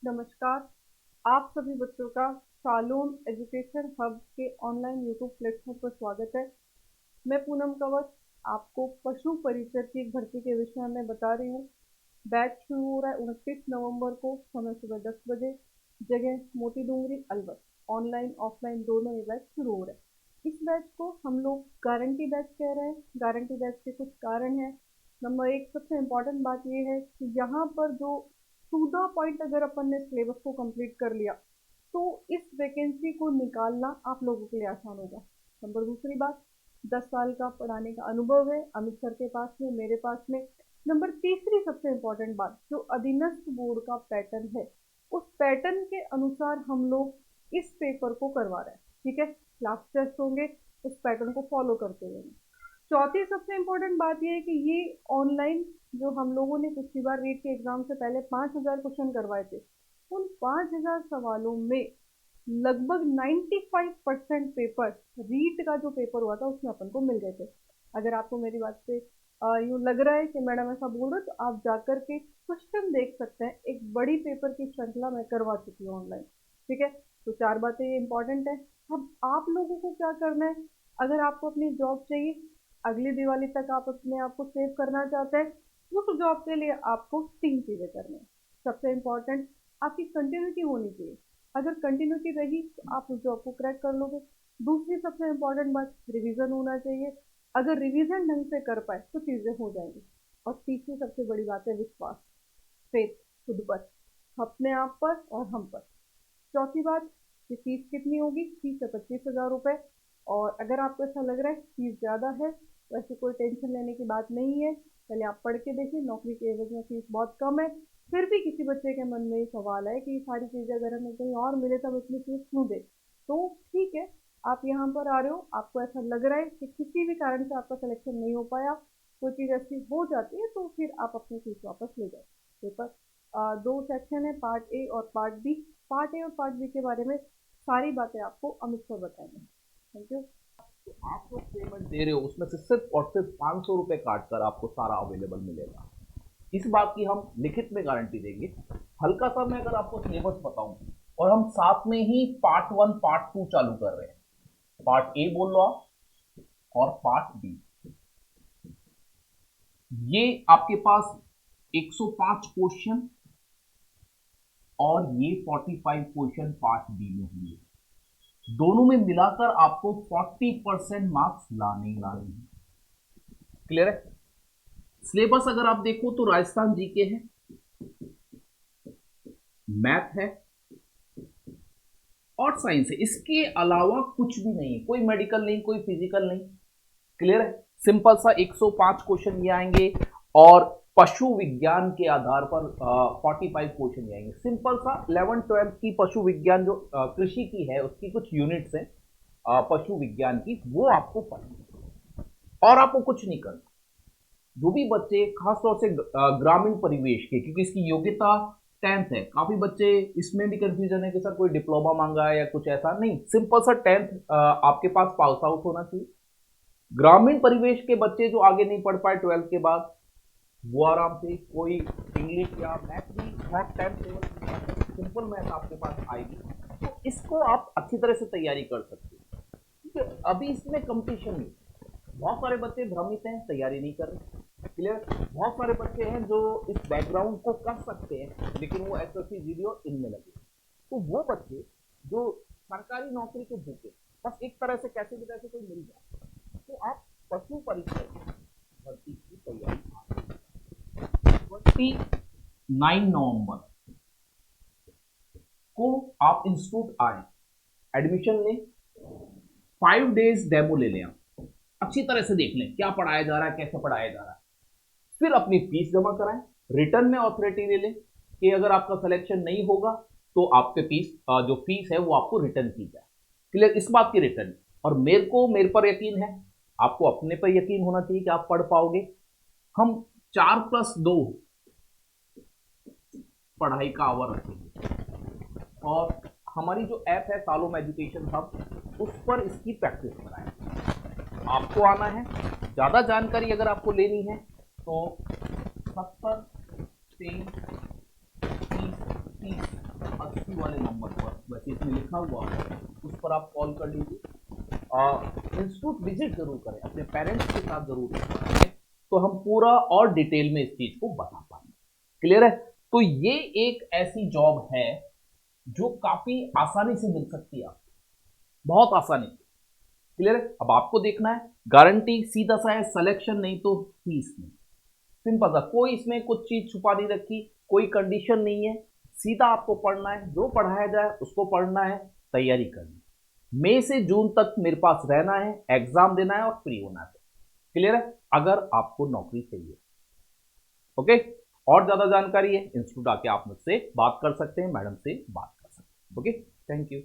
नमस्कार। आप सभी बच्चों का शालोम एजुकेशन हब के ऑनलाइन यूट्यूब प्लेटफॉर्म पर स्वागत है। मैं पूनम कंवर आपको पशु परिचर की भर्ती के विषय में बता रही हूँ। बैच शुरू हो रहा है 29 नवंबर को, समय सुबह 10 बजे, जगह मोती डूंगरी अलवर। ऑनलाइन ऑफलाइन दोनों ये बैच शुरू हो रहे हैं। इस बैच को हम लोग गारंटी बैच कह रहे हैं। गारंटी बैच के कुछ कारण हैं। नंबर एक, सबसे इम्पोर्टेंट बात ये है कि यहाँ पर जो टू द पॉइंट अगर अपन ने सिलेबस को कंप्लीट कर लिया तो इस वैकेंसी को निकालना आप लोगों के लिए आसान होगा। नंबर दूसरी बात, 10 साल का पढ़ाने का अनुभव है अमित सर के पास में, मेरे पास में। नंबर तीसरी सबसे इम्पोर्टेंट बात, जो अधीनस्थ बोर्ड का पैटर्न है उस पैटर्न के अनुसार हम लोग इस पेपर को करवा रहे हैं। ठीक है, क्लास टेस्ट होंगे उस पैटर्न को फॉलो करते हुए। चौथी सबसे इम्पोर्टेंट बात यह है कि ये ऑनलाइन जो हम लोगों ने पिछली बार रीट के एग्जाम से पहले 5,000 क्वेश्चन करवाए थे, उन 5,000 सवालों में लगभग 95% पेपर, रीट का जो पेपर हुआ था उसमें अपन को मिल गए थे। अगर आपको मेरी बात से यूँ लग रहा है कि मैडम ऐसा बोल रहे तो आप जाकर के क्वेश्चन देख सकते हैं। एक बड़ी पेपर की श्रृंखला मैं करवा चुकी हूँ ऑनलाइन। ठीक है, तो 4 बातें ये इंपॉर्टेंट है। अब आप लोगों को क्या करना है, अगर आपको अपनी जॉब चाहिए, अगली दिवाली तक आप अपने आप को सेव करना चाहते हैं, उस जॉब के लिए आपको 3 चीजें करनी है। सबसे इम्पोर्टेंट, आपकी कंटिन्यूटी होनी चाहिए। अगर कंटिन्यूटी रही तो आप उस जॉब को क्रैक कर लोगे। दूसरी सबसे इम्पोर्टेंट बात, रिवीजन होना चाहिए। अगर रिवीजन ढंग से कर पाए तो चीजें हो जाएंगी। और तीसरी सबसे बड़ी बात है विश्वास, फेथ, खुद पर, अपने आप पर और हम पर। चौथी बात कि फीस कितनी होगी, फीस है 25,000 रुपये। और अगर आपको ऐसा लग रहा है फीस ज़्यादा है तो ऐसी कोई टेंशन लेने की बात नहीं है। पहले आप पढ़ के देखिए, नौकरी के एवज में फीस बहुत कम है। फिर भी किसी बच्चे के मन में ये सवाल है कि ये सारी चीज़ें अगर हमें कहीं और मिले तो हम इतनी फीस क्यों दे। तो ठीक है, आप यहाँ पर आ रहे हो, आपको ऐसा लग रहा है कि किसी भी कारण से आपका सिलेक्शन नहीं हो पाया, कोई चीज़ ऐसी हो जाती है तो फिर आप अपनी फीस वापस ले जाओ। पेपर दो सेक्शन है, पार्ट ए और पार्ट बी। पार्ट ए और पार्ट बी के बारे में सारी बातें आपको अमित सर बताएंगे। Thank you. तो आप जो पेमेंट दे रहे हो उसमें से सिर्फ और सिर्फ 500 रुपये काट कर आपको सारा अवेलेबल मिलेगा। इस बात की हम लिखित में गारंटी देंगे। हल्का सा मैं अगर आपको सिलेबस बताऊं, और हम साथ में ही पार्ट 1 पार्ट 2 चालू कर रहे हैं। पार्ट ए बोल लो आप, और पार्ट बी। ये आपके पास 105 क्वेश्चन और ये 45 क्वेश्चन पार्ट बी में होंगे। दोनों में मिलाकर आपको 40% मार्क्स लाने ही लाने हैं। क्लियर है? सिलेबस अगर आप देखो तो राजस्थान जीके है, मैथ है और साइंस है। इसके अलावा कुछ भी नहीं है, कोई मेडिकल नहीं, कोई फिजिकल नहीं। क्लियर है? सिंपल सा 105 क्वेश्चन ये आएंगे और पशु विज्ञान के आधार पर 45 क्वेश्चन ये आएंगे। सिंपल सा 11th-12th की पशु विज्ञान जो कृषि की है उसकी कुछ यूनिट्स हैं पशु विज्ञान की, वो आपको पढ़नी और आपको कुछ नहीं करना। जो भी बच्चे खासतौर से ग्रामीण परिवेश के, क्योंकि इसकी योग्यता 10th है। काफी बच्चे इसमें भी कंफ्यूजन है कि सर कोई डिप्लोमा मांगा है या कुछ ऐसा नहीं। सिंपल सा 10th आपके पास पास आउट होना चाहिए। ग्रामीण परिवेश के बच्चे जो आगे नहीं पढ़ पाए 12th के बाद, वो आराम से कोई इंग्लिश या मैथ भी not 10th level, simple math आपके पास आएगी तो इसको आप अच्छी तरह से तैयारी कर सकते हो। क्योंकि अभी इसमें कंपटीशन नहीं। बहुत सारे बच्चे भ्रमित हैं, तैयारी नहीं कर रहे। क्लियर? बहुत सारे बच्चे हैं जो इस बैकग्राउंड को कर सकते हैं लेकिन वो एसएससी जीडी और इनमें लगे। तो वो बच्चे जो सरकारी नौकरी के भूखे, बस एक तरह से कैसे भी कैसे कोई मिल जाए, तो आप पशु परीक्षा भर्ती की तैयारी 29 नवंबर को आप इंस्टीट्यूट आए, एडमिशन लें, 5 डेज डेमो ले लें, आप अच्छी तरह से देख लें क्या पढ़ाया जा रहा है, कैसे पढ़ाया जा रहा है। फिर अपनी फीस जमा कराएं, रिटर्न में ऑथोरिटी ले लें कि अगर आपका सिलेक्शन नहीं होगा तो आपके फीस जो फीस है वो आपको रिटर्न की जाए। क्लियर? इस बात की रिटर्न। और मेरे पर यकीन है, आपको अपने पर यकीन होना चाहिए कि आप पढ़ पाओगे। हम 4+2 पढ़ाई का आवर रखेंगे और हमारी जो ऐप है शालोम एजुकेशन हब, उस पर इसकी प्रैक्टिस कराएं। आपको आना है। ज़्यादा जानकारी अगर आपको लेनी है तो 70 23 30 30 इसी वाले नंबर पर, वैसे इसमें लिखा हुआ है, उस पर आप कॉल कर लीजिए। इंस्टीट्यूट विजिट जरूर करें, अपने पेरेंट्स के साथ जरूर करें, तो हम पूरा और डिटेल में इस चीज को बता पाएंगे। क्लियर है? तो ये एक ऐसी जॉब है जो काफी आसानी से मिल सकती है आपको, बहुत आसानी से। क्लियर है? अब आपको देखना है, गारंटी सीधा सा है, सिलेक्शन नहीं तो फीस नहीं। सिंपल सा, कोई इसमें कुछ चीज छुपा नहीं रखी, कोई कंडीशन नहीं है, सीधा आपको पढ़ना है, जो पढ़ाया जाए उसको पढ़ना है, तैयारी करनी है। मई से जून तक मेरे पास रहना है, एग्जाम देना है और फ्री होना है। क्लियर है? अगर आपको नौकरी चाहिए। ओके, और ज्यादा जानकारी है इंस्टीट्यूट आके आप मुझसे बात कर सकते हैं, मैडम से बात कर सकते हैं। Okay, thank you.